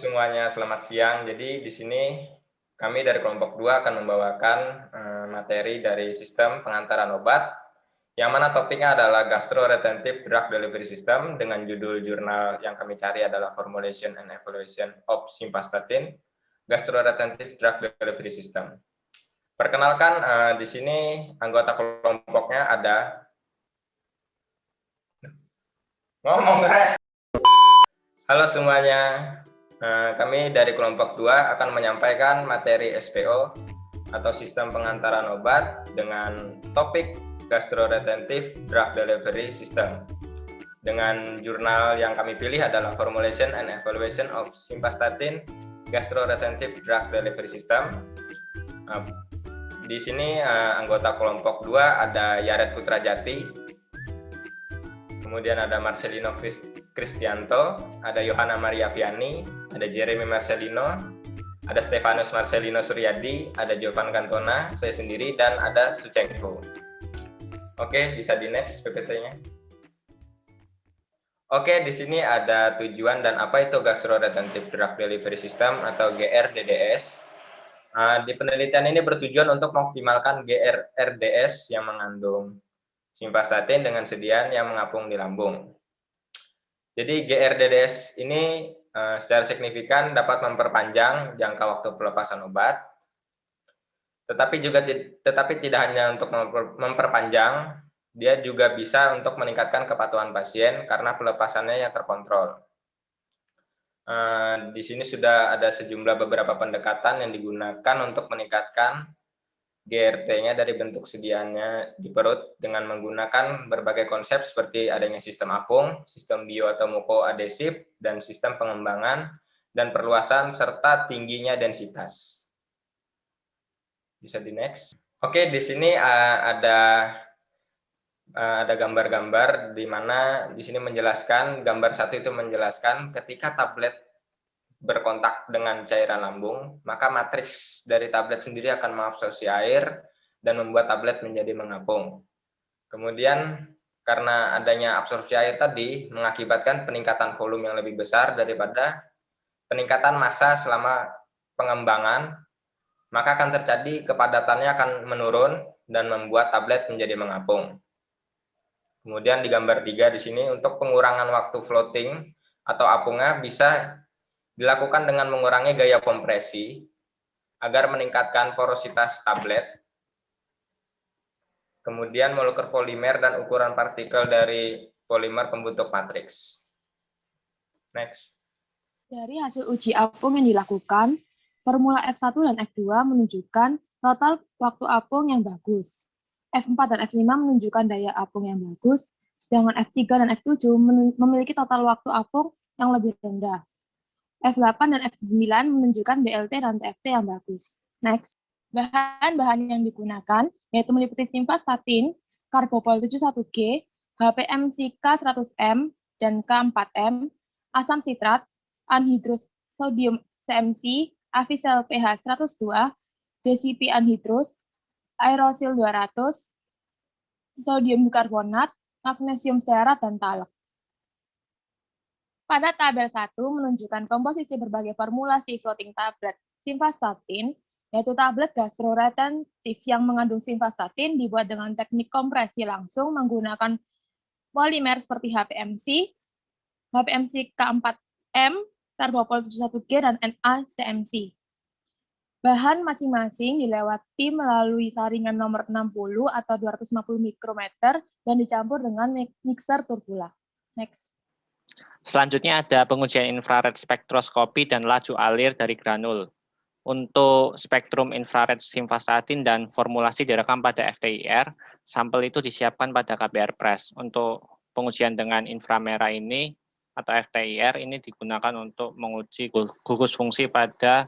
semuanya, selamat siang. Jadi di sini kami dari kelompok 2 akan membawakan materi dari sistem pengantaran obat, yang mana topiknya adalah Gastroretentive Drug Delivery System dengan judul jurnal yang kami cari adalah Formulation and Evaluation of Simvastatin, Gastroretentive Drug Delivery System. Perkenalkan, di sini anggota kelompoknya ada Halo semuanya, kami dari kelompok 2 akan menyampaikan materi SPO atau Sistem Pengantaran Obat dengan topik Gastroretentive Drug Delivery System. Dengan jurnal yang kami pilih adalah Formulation and Evaluation of Simvastatin Gastroretentive Drug Delivery System. Di sini anggota kelompok 2 ada Yaret Putrajati, kemudian ada Marcelino Kristianto, ada Yohana Maria Viani, ada Jeremy Marcelino, ada Stefanus Marcelino Suryadi, ada Jovan Cantona, saya sendiri, dan ada Sucengko. Oke, bisa di next PPT-nya. Oke, di sini ada tujuan dan apa itu Gastroretentive Drug Delivery System atau GRDDS. Di penelitian ini bertujuan untuk mengoptimalkan GRDS yang mengandung simvastatin dengan sediaan yang mengapung di lambung. Jadi GRDDS ini secara signifikan dapat memperpanjang jangka waktu pelepasan obat, tetapi tidak hanya untuk memperpanjang, dia juga bisa untuk meningkatkan kepatuhan pasien karena pelepasannya yang terkontrol. Di sini sudah ada sejumlah beberapa pendekatan yang digunakan untuk meningkatkan GRT-nya dari bentuk sediaannya di perut dengan menggunakan berbagai konsep seperti adanya sistem apung, sistem bio atau mukoadesif, dan sistem pengembangan dan perluasan serta tingginya densitas. Bisa di next. Oke, di sini ada gambar-gambar di mana di sini menjelaskan, gambar 1 itu menjelaskan ketika tablet berkontak dengan cairan lambung, maka matriks dari tablet sendiri akan mengabsorpsi air dan membuat tablet menjadi mengapung. Kemudian karena adanya absorpsi air tadi mengakibatkan peningkatan volume yang lebih besar daripada peningkatan massa selama pengembangan, maka akan terjadi kepadatannya akan menurun dan membuat tablet menjadi mengapung. Kemudian di gambar 3 di sini untuk pengurangan waktu floating atau apungnya bisa dilakukan dengan mengurangi gaya kompresi agar meningkatkan porositas tablet. Kemudian molekul polimer dan ukuran partikel dari polimer pembentuk matriks. Next. Dari hasil uji apung yang dilakukan, formula F1 dan F2 menunjukkan total waktu apung yang bagus. F4 dan F5 menunjukkan daya apung yang bagus, sedangkan F3 dan F7 memiliki total waktu apung yang lebih rendah. F8 dan F9 menunjukkan BLT dan TFT yang bagus. Next, bahan-bahan yang digunakan yaitu meliputi simvastatin, karbopol 71G, HPMCK 100M dan K4M, asam sitrat, anhidrous sodium CMC, Avisel pH 102, DCP anhidrous, aerosil 200, sodium bikarbonat, magnesium stearat, dan talak. Pada tabel 1 menunjukkan komposisi berbagai formulasi floating tablet simvastatin, yaitu tablet gastroretentif yang mengandung simvastatin dibuat dengan teknik kompresi langsung menggunakan polimer seperti HPMC, HPMC K4M, karbopol 71G, dan NaCMC. Bahan masing-masing dilewati melalui saringan nomor 60 atau 250 mikrometer dan dicampur dengan mixer turbula. Next. Selanjutnya ada pengujian infrared spektroskopi dan laju alir dari granul. Untuk spektrum infrared simvastatin dan formulasi direkam pada FTIR, sampel itu disiapkan pada KBR Press. Untuk pengujian dengan inframerah ini atau FTIR ini digunakan untuk menguji gugus fungsi pada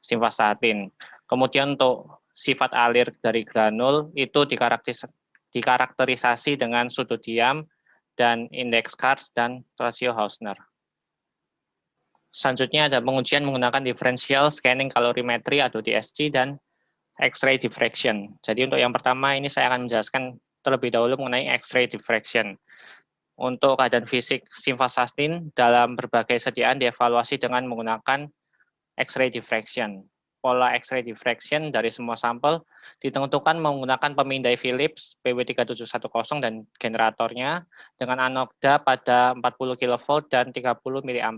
simvastatin. Kemudian untuk sifat alir dari granul itu dikarakterisasi dengan sudut diam dan indeks Kars dan rasio Hausner. Selanjutnya ada pengujian menggunakan differential scanning calorimetry atau DSC dan X-ray diffraction. Jadi untuk yang pertama ini saya akan menjelaskan terlebih dahulu mengenai X-ray diffraction. Untuk keadaan fisik simvastatin dalam berbagai sediaan dievaluasi dengan menggunakan X-ray diffraction. Pola X-ray diffraction dari semua sampel ditentukan menggunakan pemindai Philips PW3710 dan generatornya dengan anoda pada 40 kV dan 30 mA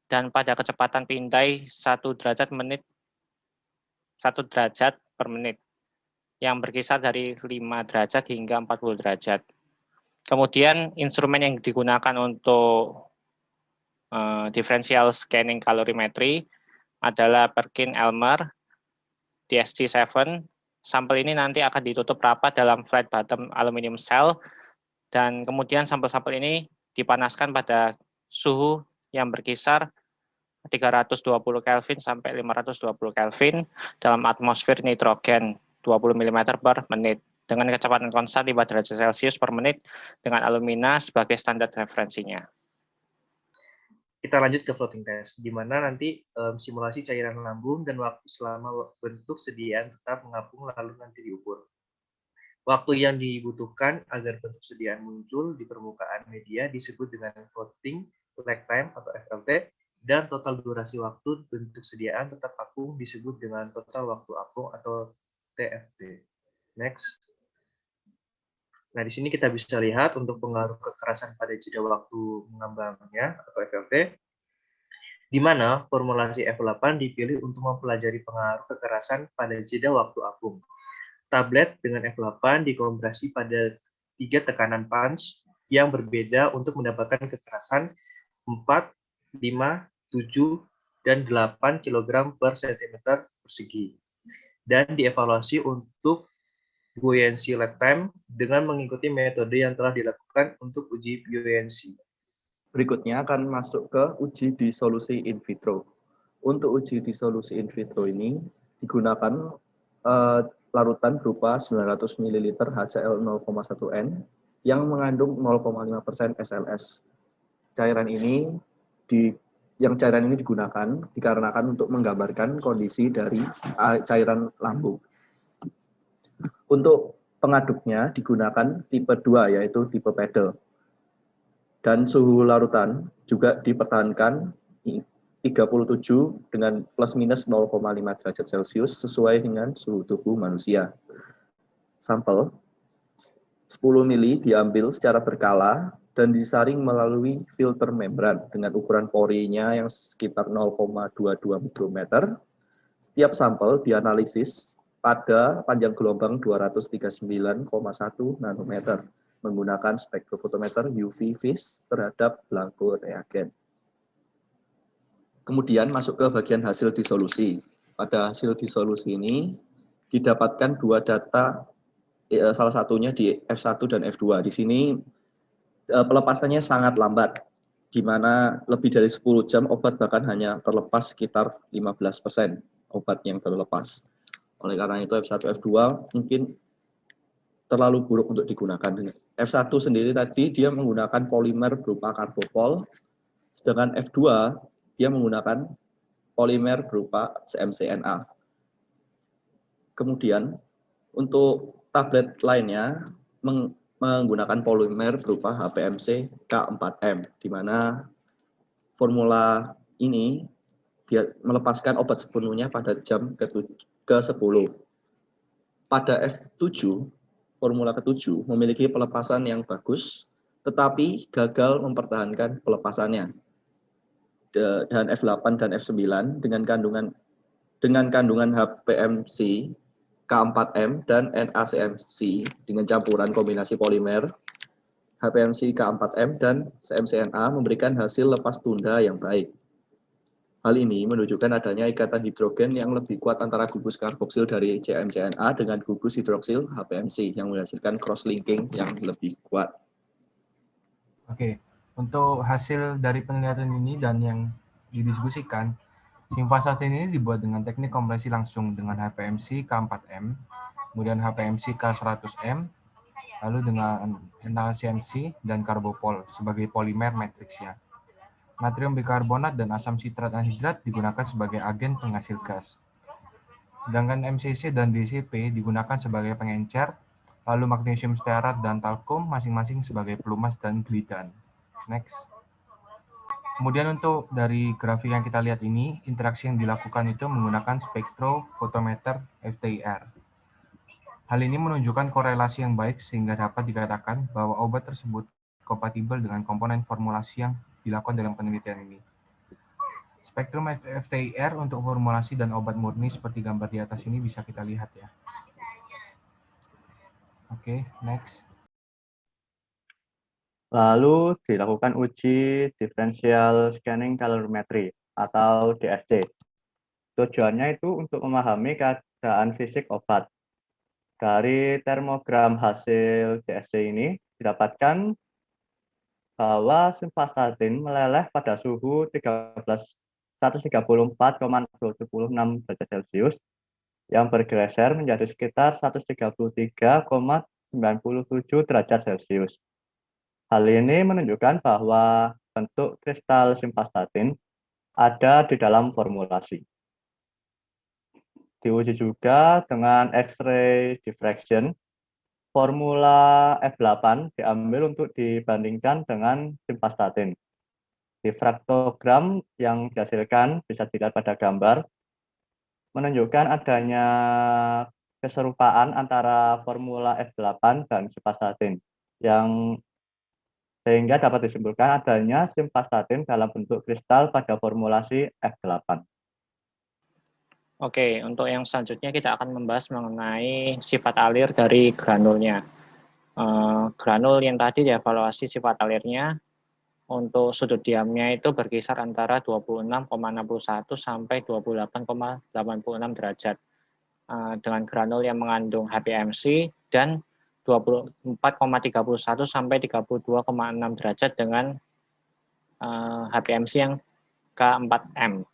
dan pada kecepatan pindai 1 derajat per menit yang berkisar dari 5 derajat hingga 40 derajat. Kemudian instrumen yang digunakan untuk differential scanning calorimetry adalah Perkin-Elmer DSG-7. Sampel ini nanti akan ditutup rapat dalam flat bottom aluminium cell dan kemudian sampel-sampel ini dipanaskan pada suhu yang berkisar 320 Kelvin sampai 520 Kelvin dalam atmosfer nitrogen 20 mm per menit dengan kecepatan konstan 5 derajat Celcius per menit dengan alumina sebagai standar referensinya. Kita lanjut ke floating test, di mana nanti simulasi cairan lambung dan waktu selama bentuk sediaan tetap mengapung lalu nanti diukur. Waktu yang dibutuhkan agar bentuk sediaan muncul di permukaan media disebut dengan floating lag time atau FLT, dan total durasi waktu bentuk sediaan tetap apung disebut dengan total waktu apung atau TFT. Next. Nah, di sini kita bisa lihat untuk pengaruh kekerasan pada jeda waktu mengambangnya atau FLT, di mana formulasi F8 dipilih untuk mempelajari pengaruh kekerasan pada jeda waktu apung. Tablet dengan F8 dikompresi pada 3 tekanan punch yang berbeda untuk mendapatkan kekerasan 4, 5, 7, dan 8 kg per cm persegi. Dan dievaluasi untuk buoyancy lag time dengan mengikuti metode yang telah dilakukan untuk uji buoyancy. Berikutnya akan masuk ke uji disolusi in vitro. Untuk uji disolusi in vitro ini digunakan larutan berupa 900 ml HCl 0,1 N yang mengandung 0,5% SLS. Cairan ini digunakan dikarenakan untuk menggambarkan kondisi dari cairan lambung. Untuk pengaduknya digunakan tipe 2 yaitu tipe paddle. Dan suhu larutan juga dipertahankan 37 dengan plus minus 0,5 derajat Celcius sesuai dengan suhu tubuh manusia. Sampel 10 mili diambil secara berkala dan disaring melalui filter membran dengan ukuran porinya yang sekitar 0,22 mikrometer. Setiap sampel dianalisis pada panjang gelombang 239,1 nanometer menggunakan spektrofotometer UV vis terhadap belangko reagen. Kemudian masuk ke bagian hasil disolusi. Pada hasil disolusi ini didapatkan 2 data, salah satunya di F1 dan F2. Di sini pelepasannya sangat lambat, di mana lebih dari 10 jam obat bahkan hanya terlepas sekitar 15% obat yang terlepas. Oleh karena itu F1, F2 mungkin terlalu buruk untuk digunakan. F1 sendiri tadi dia menggunakan polimer berupa karbopol, sedangkan F2 dia menggunakan polimer berupa CMCNA. Kemudian untuk tablet lainnya menggunakan polimer berupa HPMC K4M, di mana formula ini dia melepaskan obat sepenuhnya pada jam ke-10. Pada F7, formula ke-7 memiliki pelepasan yang bagus, tetapi gagal mempertahankan pelepasannya. Dan F8 dan F9 dengan kandungan HPMC K4M dan NaCMC dengan campuran kombinasi polimer HPMC K4M dan CMCNA memberikan hasil lepas tunda yang baik. Hal ini menunjukkan adanya ikatan hidrogen yang lebih kuat antara gugus karboksil dari CMCNA dengan gugus hidroksil HPMC yang menghasilkan cross-linking yang lebih kuat. Oke, untuk hasil dari penelitian ini dan yang didiskusikan, simvastatin ini dibuat dengan teknik kompresi langsung dengan HPMC K4M, kemudian HPMC K100M, lalu dengan NaCMC dan karbopol sebagai polimer matriksnya. Natrium bikarbonat dan asam sitrat anhidrat digunakan sebagai agen penghasil gas. Sedangkan MCC dan DCP digunakan sebagai pengencer, lalu magnesium stearat dan talkum masing-masing sebagai pelumas dan glidan. Next. Kemudian untuk dari grafik yang kita lihat ini, interaksi yang dilakukan itu menggunakan spektrofotometer FTIR. Hal ini menunjukkan korelasi yang baik sehingga dapat dikatakan bahwa obat tersebut kompatibel dengan komponen formulasi yang dilakukan dalam penelitian ini. Spektrum FTIR untuk formulasi dan obat murni seperti gambar di atas ini bisa kita lihat ya. Oke, next. Lalu dilakukan uji differential scanning calorimetry atau DSC. Tujuannya itu untuk memahami keadaan fisik obat. Dari termogram hasil DSC ini didapatkan bahwa simvastatin meleleh pada suhu 134,76 derajat Celcius yang bergeser menjadi sekitar 133,97 derajat Celcius. Hal ini menunjukkan bahwa bentuk kristal simvastatin ada di dalam formulasi. Diuji juga dengan X-ray diffraction. Formula F8 diambil untuk dibandingkan dengan simvastatin. Difraktogram yang dihasilkan bisa dilihat pada gambar, menunjukkan adanya keserupaan antara formula F8 dan simvastatin, yang sehingga dapat disimpulkan adanya simvastatin dalam bentuk kristal pada formulasi F8. Oke, untuk yang selanjutnya kita akan membahas mengenai sifat alir dari granulnya. Granul yang tadi dievaluasi sifat alirnya untuk sudut diamnya itu berkisar antara 26,61 sampai 28,86 derajat. Dengan granul yang mengandung HPMC dan 24,31 sampai 32,6 derajat dengan HPMC yang K4M.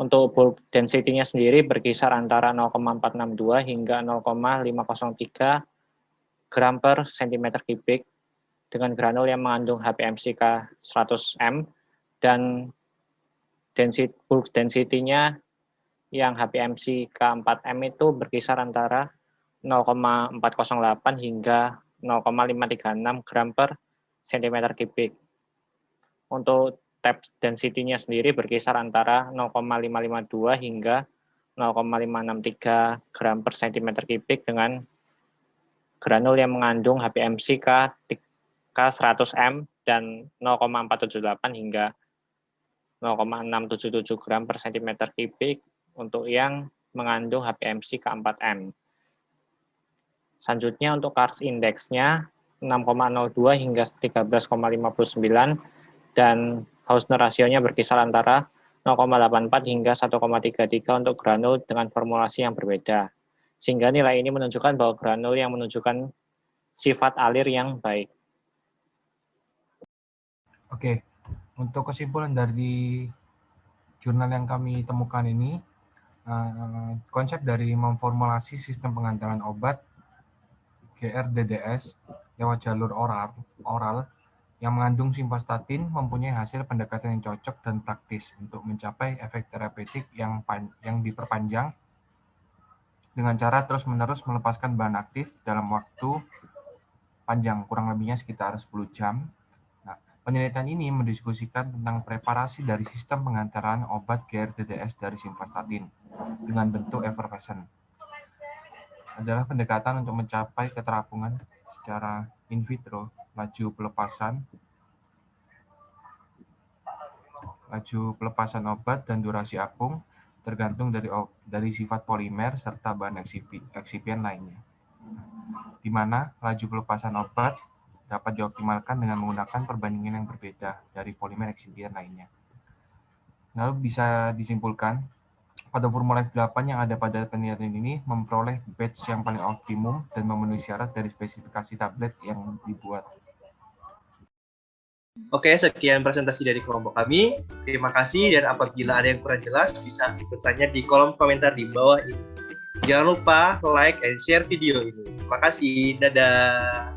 Untuk bulk density-nya sendiri berkisar antara 0,462 hingga 0,503 gram per cm kubik dengan granul yang mengandung HPMC K100M dan bulk density-nya yang HPMC K4M itu berkisar antara 0,408 hingga 0,536 gram per cm kubik. Untuk tap density-nya sendiri berkisar antara 0,552 hingga 0,563 gram per cm kubik dengan granul yang mengandung HPMC K100M dan 0,478 hingga 0,677 gram per cm kubik untuk yang mengandung HPMC K4M. Selanjutnya untuk Kars Index-nya 6,02 hingga 13,59 dan Hausner rasionya berkisar antara 0,84 hingga 1,33 untuk granul dengan formulasi yang berbeda. Sehingga nilai ini menunjukkan bahwa granul yang menunjukkan sifat alir yang baik. Oke, untuk kesimpulan dari jurnal yang kami temukan ini, konsep dari memformulasi sistem pengantaran obat GRDDS lewat jalur oral yang mengandung simvastatin mempunyai hasil pendekatan yang cocok dan praktis untuk mencapai efek terapeutik yang diperpanjang dengan cara terus-menerus melepaskan bahan aktif dalam waktu panjang, kurang lebihnya sekitar 10 jam. Nah, penelitian ini mendiskusikan tentang preparasi dari sistem pengantaran obat GRDDS dari simvastatin dengan bentuk effervescent. Adalah pendekatan untuk mencapai keterapungan secara in vitro, laju pelepasan obat dan durasi apung tergantung dari sifat polimer serta bahan eksipien lainnya. Di mana laju pelepasan obat dapat dioptimalkan dengan menggunakan perbandingan yang berbeda dari polimer eksipien lainnya. Lalu bisa disimpulkan, pada formula F8 yang ada pada penelitian ini memperoleh batch yang paling optimum dan memenuhi syarat dari spesifikasi tablet yang dibuat. Oke, sekian presentasi dari kelompok kami. Terima kasih, dan apabila ada yang kurang jelas bisa bertanya di kolom komentar di bawah ini. Jangan lupa like and share video ini. Terima kasih. Dadah.